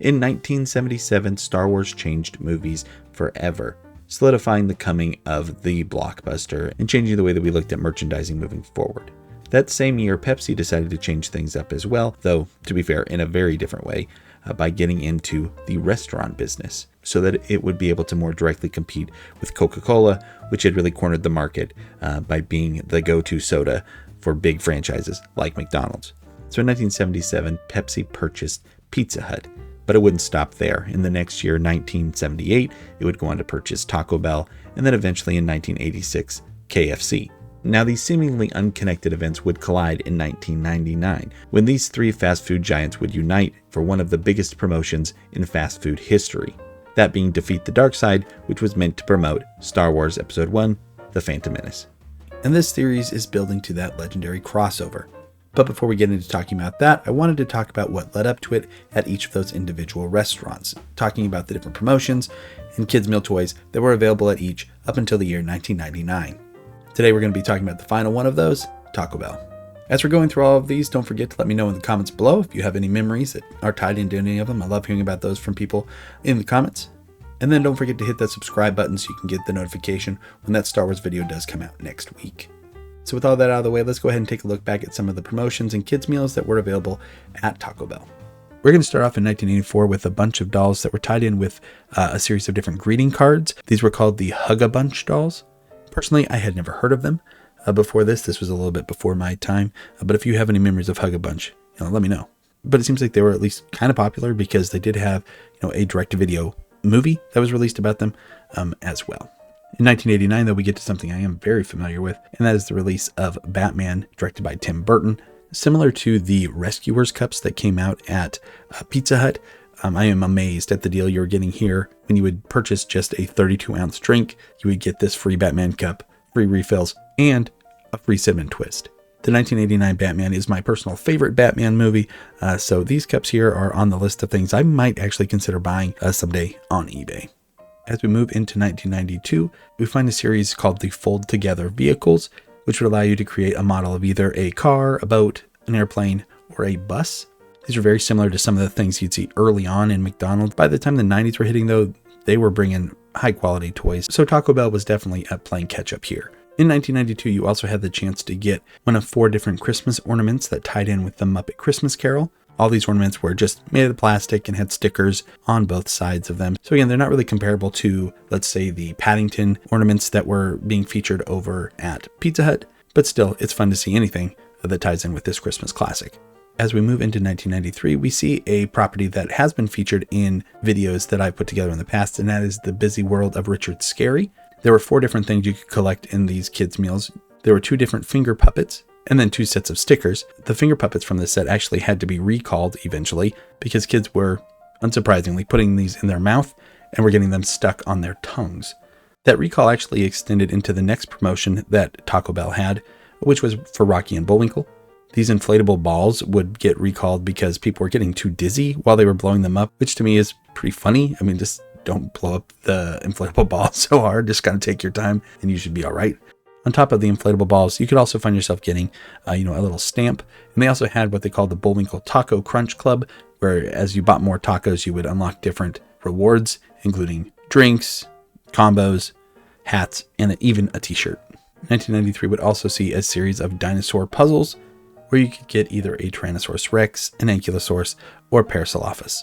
In 1977, Star Wars changed movies forever, solidifying the coming of the blockbuster and changing the way that we looked at merchandising moving forward. That same year, Pepsi decided to change things up as well, though, to be fair, in a very different way, by getting into the restaurant business so that it would be able to more directly compete with Coca-Cola, which had really cornered the market by being the go-to soda for big franchises like McDonald's. So in 1977, Pepsi purchased Pizza Hut, but it wouldn't stop there. In the next year, 1978, it would go on to purchase Taco Bell, and then eventually in 1986, KFC. Now, these seemingly unconnected events would collide in 1999, when these three fast food giants would unite for one of the biggest promotions in fast food history. That being Defeat the Dark Side, which was meant to promote Star Wars Episode 1, The Phantom Menace. And this series is building to that legendary crossover. But before we get into talking about that, I wanted to talk about what led up to it at each of those individual restaurants, talking about the different promotions and kids' meal toys that were available at each up until the year 1999. Today we're going to be talking about the final one of those, Taco Bell. As we're going through all of these, don't forget to let me know in the comments below if you have any memories that are tied into any of them. I love hearing about those from people in the comments. And then don't forget to hit that subscribe button so you can get the notification when that Star Wars video does come out next week. So with all that out of the way, let's go ahead and take a look back at some of the promotions and kids' meals that were available at Taco Bell. We're going to start off in 1984 with a bunch of dolls that were tied in with a series of different greeting cards. These were called the Hug-a-Bunch dolls. Personally, I had never heard of them before this. This was a little bit before my time. But if you have any memories of Hug-a-Bunch, let me know. But it seems like they were at least kind of popular because they did have a direct-to-video movie that was released about them as well. In 1989, though, we get to something I am very familiar with, and that is the release of Batman, directed by Tim Burton. Similar to the Rescuers cups that came out at Pizza Hut, I am amazed at the deal you're getting here. When you would purchase just a 32-ounce drink, you would get this free Batman cup, free refills, and a free cinnamon twist. The 1989 Batman is my personal favorite Batman movie, so these cups here are on the list of things I might actually consider buying someday on eBay. As we move into 1992, we find a series called the Fold Together Vehicles, which would allow you to create a model of either a car, a boat, an airplane, or a bus. These are very similar to some of the things you'd see early on in McDonald's. By the time the 90s were hitting, though, they were bringing high quality toys, so Taco Bell was definitely playing catch up here. In 1992, you also had the chance to get one of 4 different Christmas ornaments that tied in with the Muppet Christmas Carol. All these ornaments were just made of plastic and had stickers on both sides of them. So again, they're not really comparable to, let's say, the Paddington ornaments that were being featured over at Pizza Hut, but still, it's fun to see anything that ties in with this Christmas classic. As we move into 1993, we see a property that has been featured in videos that I've put together in the past, and that is The Busy World of Richard Scarry. There were 4 different things you could collect in these kids' meals. There were 2 different finger puppets, and then 2 sets of stickers. The finger puppets from this set actually had to be recalled eventually because kids were, unsurprisingly, putting these in their mouth and were getting them stuck on their tongues. That recall actually extended into the next promotion that Taco Bell had, which was for Rocky and Bullwinkle. These inflatable balls would get recalled because people were getting too dizzy while they were blowing them up, which to me is pretty funny. I mean, just don't blow up the inflatable ball so hard. Just kind of take your time and you should be all right. On top of the inflatable balls, you could also find yourself getting, a little stamp. And they also had what they called the Bullwinkle Taco Crunch Club, where as you bought more tacos, you would unlock different rewards, including drinks, combos, hats, and even a t-shirt. 1993 would also see a series of dinosaur puzzles, where you could get either a Tyrannosaurus Rex, an Ankylosaurus, or Parasaurolophus.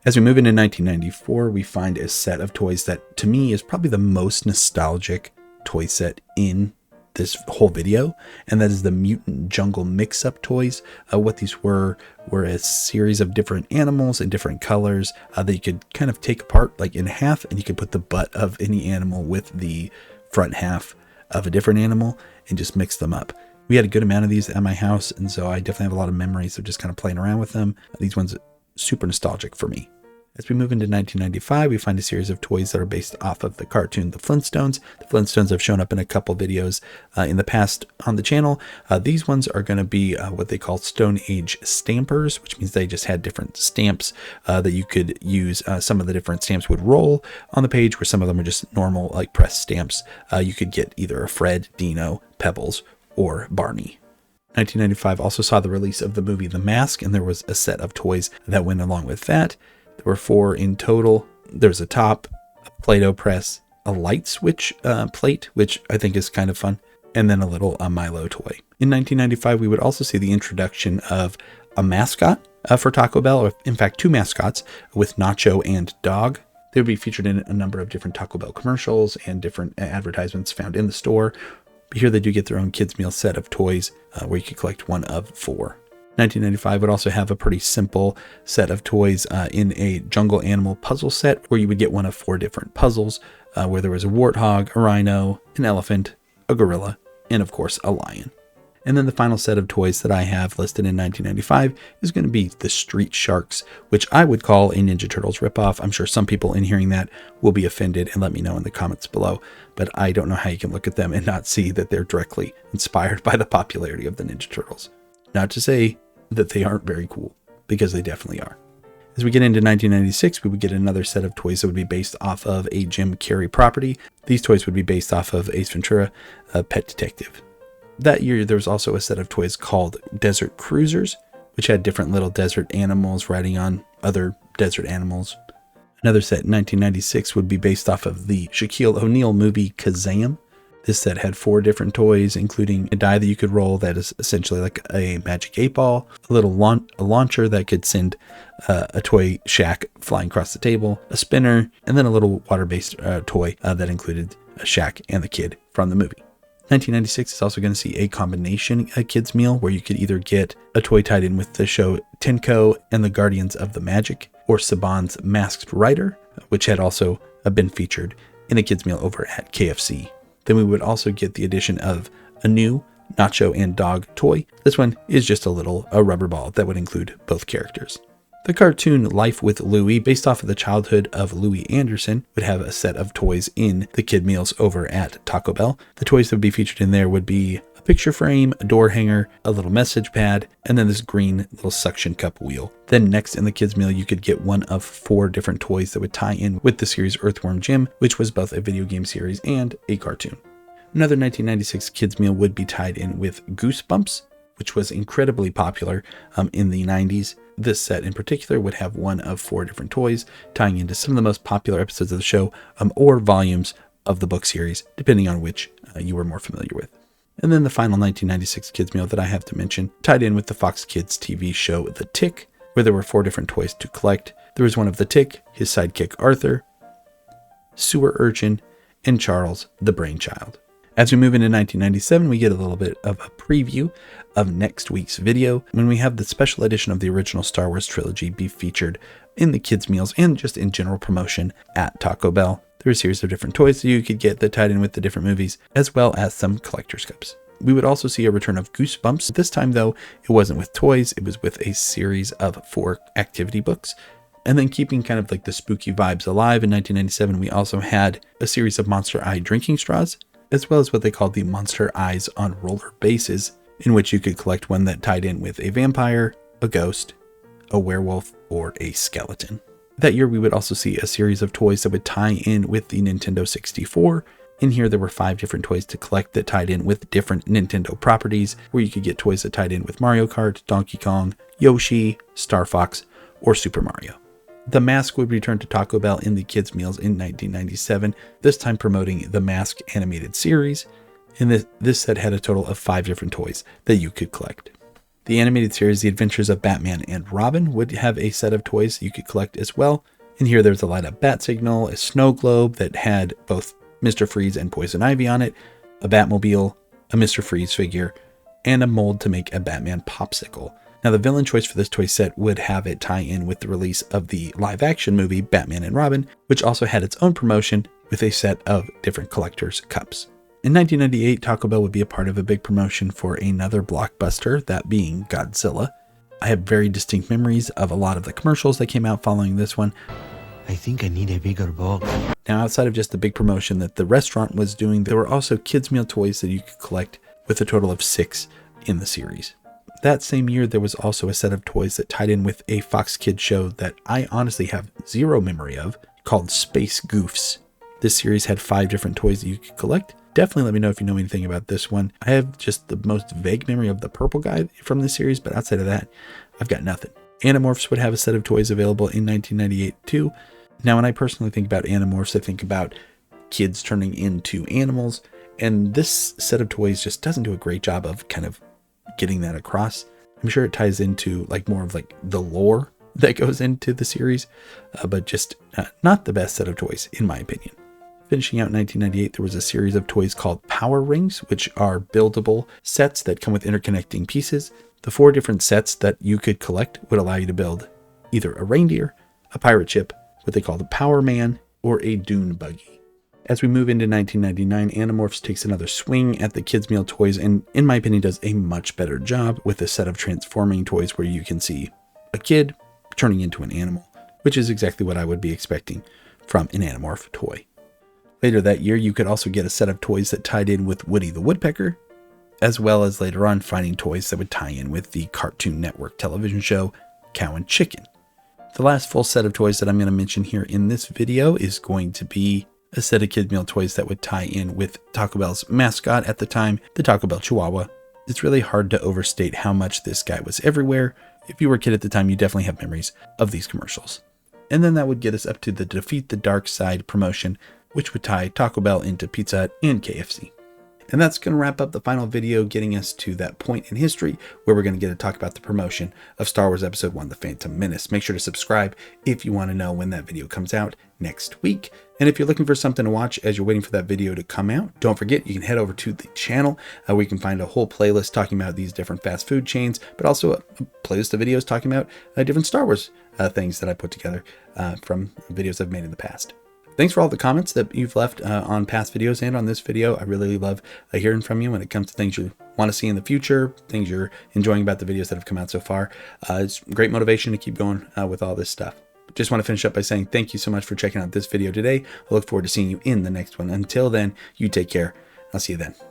As we move into 1994, we find a set of toys that, to me, is probably the most nostalgic toy set in this whole video, and that is the Mutant Jungle Mix-Up toys. What these were a series of different animals in different colors that you could kind of take apart like in half, and you could put the butt of any animal with the front half of a different animal and just mix them up. We had a good amount of these at my house, and so I definitely have a lot of memories of just kind of playing around with them. These ones are super nostalgic for me. As we move into 1995, we find a series of toys that are based off of the cartoon The Flintstones. The Flintstones have shown up in a couple videos in the past on the channel. These ones are going to be what they call Stone Age stampers, which means they just had different stamps that you could use. Some of the different stamps would roll on the page, where some of them are just normal, like pressed stamps. You could get either a Fred, Dino, Pebbles, or Barney. 1995 also saw the release of the movie The Mask, and there was a set of toys that went along with that. There were 4 in total. There's a top, a Play-Doh press, a light switch plate, which I think is kind of fun, and then a little Milo toy. In 1995, we would also see the introduction of a mascot for Taco Bell, or in fact 2 mascots with Nacho and Dog. They would be featured in a number of different Taco Bell commercials and different advertisements found in the store. But here they do get their own kids meal set of toys where you could collect 1 of 4. 1995 would also have a pretty simple set of toys in a jungle animal puzzle set where you would get 1 of 4 different puzzles where there was a warthog, a rhino, an elephant, a gorilla, and of course a lion. And then the final set of toys that I have listed in 1995 is going to be the Street Sharks, which I would call a Ninja Turtles ripoff. I'm sure some people in hearing that will be offended and let me know in the comments below, but I don't know how you can look at them and not see that they're directly inspired by the popularity of the Ninja Turtles. Not to say that they aren't very cool, because they definitely are. As we get into 1996, we would get another set of toys that would be based off of a Jim Carrey property. These toys would be based off of Ace Ventura, Pet Detective. That year, there was also a set of toys called Desert Cruisers, which had different little desert animals riding on other desert animals. Another set in 1996 would be based off of the Shaquille O'Neal movie Kazam. This set had 4 different toys, including a die that you could roll that is essentially like a magic 8-ball, a little launcher that could send a toy shack flying across the table, a spinner, and then a little water-based toy that included a shack and the kid from the movie. 1996 is also going to see a combination kids meal where you could either get a toy tied in with the show Tenko and the Guardians of the Magic, or Saban's Masked Rider, which had also been featured in a kids meal over at KFC. Then we would also get the addition of a new Nacho and Dog toy. This one is just a rubber ball that would include both characters. The cartoon Life with Louie, based off of the childhood of Louie Anderson, would have a set of toys in the kid meals over at Taco Bell. The toys that would be featured in there would be a picture frame, a door hanger, a little message pad, and then this green little suction cup wheel. Then next in the kids meal, you could get 1 of 4 different toys that would tie in with the series Earthworm Jim, which was both a video game series and a cartoon. Another 1996 kids meal would be tied in with Goosebumps, which was incredibly popular in the 90s. This set in particular would have 1 of 4 different toys tying into some of the most popular episodes of the show or volumes of the book series, depending on which you were more familiar with. And then the final 1996 kids meal that I have to mention tied in with the Fox Kids TV show The Tick, where there were 4 different toys to collect. There was 1 of the Tick, his sidekick Arthur, Sewer Urchin, and Charles the Brainchild. As we move into 1997, we get a little bit of a preview of next week's video when we have the special edition of the original Star Wars trilogy be featured in the kids' meals and just in general promotion at Taco Bell. There are a series of different toys that you could get that tied in with the different movies, as well as some collector's cups. We would also see a return of Goosebumps. This time, though, it wasn't with toys, it was with a series of 4 activity books. And then keeping kind of like the spooky vibes alive in 1997, we also had a series of Monster Eye drinking straws, as well as what they called the Monster Eyes on roller bases, in which you could collect one that tied in with a vampire, a ghost, a werewolf, or a skeleton. That year, we would also see a series of toys that would tie in with the Nintendo 64. In here, there were 5 different toys to collect that tied in with different Nintendo properties, where you could get toys that tied in with Mario Kart, Donkey Kong, Yoshi, Star Fox, or Super Mario. The Mask would return to Taco Bell in the kids' meals in 1997, this time promoting the Mask animated series. And this set had a total of 5 different toys that you could collect. The animated series, The Adventures of Batman and Robin, would have a set of toys you could collect as well. And here there's a light up bat signal, a snow globe that had both Mr. Freeze and Poison Ivy on it, a Batmobile, a Mr. Freeze figure, and a mold to make a Batman popsicle. Now, the villain choice for this toy set would have it tie in with the release of the live-action movie Batman and Robin, which also had its own promotion with a set of different collector's cups. In 1998, Taco Bell would be a part of a big promotion for another blockbuster, that being Godzilla. I have very distinct memories of a lot of the commercials that came out following this one. I think I need a bigger box. Now, outside of just the big promotion that the restaurant was doing, there were also kids' meal toys that you could collect with a total of 6 in the series. That same year, there was also a set of toys that tied in with a Fox Kids show that I honestly have zero memory of, called Space Goofs. This series had 5 different toys that you could collect. Definitely let me know if you know anything about this one. I have just the most vague memory of the purple guy from this series, but outside of that, I've got nothing. Animorphs would have a set of toys available in 1998 too. Now, when I personally think about Animorphs, I think about kids turning into animals, and this set of toys just doesn't do a great job of kind of getting that across. I'm sure it ties into like more of like the lore that goes into the series, but just not the best set of toys in my opinion. Finishing out in 1998, there was a series of toys called Power Rings, which are buildable sets that come with interconnecting pieces. The 4 different sets that you could collect would allow you to build either a reindeer, a pirate ship, what they call the Power Man, or a dune buggy. As we move into 1999, Animorphs takes another swing at the kids' meal toys and, in my opinion, does a much better job with a set of transforming toys where you can see a kid turning into an animal, which is exactly what I would be expecting from an Animorph toy. Later that year, you could also get a set of toys that tied in with Woody the Woodpecker, as well as later on finding toys that would tie in with the Cartoon Network television show Cow and Chicken. The last full set of toys that I'm going to mention here in this video is going to be a set of kid meal toys that would tie in with Taco Bell's mascot at the time, the Taco Bell Chihuahua. It's really hard to overstate how much this guy was everywhere. If you were a kid at the time, you definitely have memories of these commercials. And then that would get us up to the Defeat the Dark Side promotion, which would tie Taco Bell into Pizza Hut and KFC. And that's going to wrap up the final video, getting us to that point in history where we're going to get to talk about the promotion of Star Wars Episode 1, The Phantom Menace. Make sure to subscribe if you want to know when that video comes out next week. And if you're looking for something to watch as you're waiting for that video to come out, don't forget you can head over to the channel where you can find a whole playlist talking about these different fast food chains, but also a playlist of videos talking about different Star Wars things that I put together from videos I've made in the past. Thanks for all the comments that you've left on past videos and on this video. I really love hearing from you when it comes to things you want to see in the future, things you're enjoying about the videos that have come out so far. It's great motivation to keep going with all this stuff. Just want to finish up by saying thank you so much for checking out this video today. I look forward to seeing you in the next one. Until then, you take care. I'll see you then.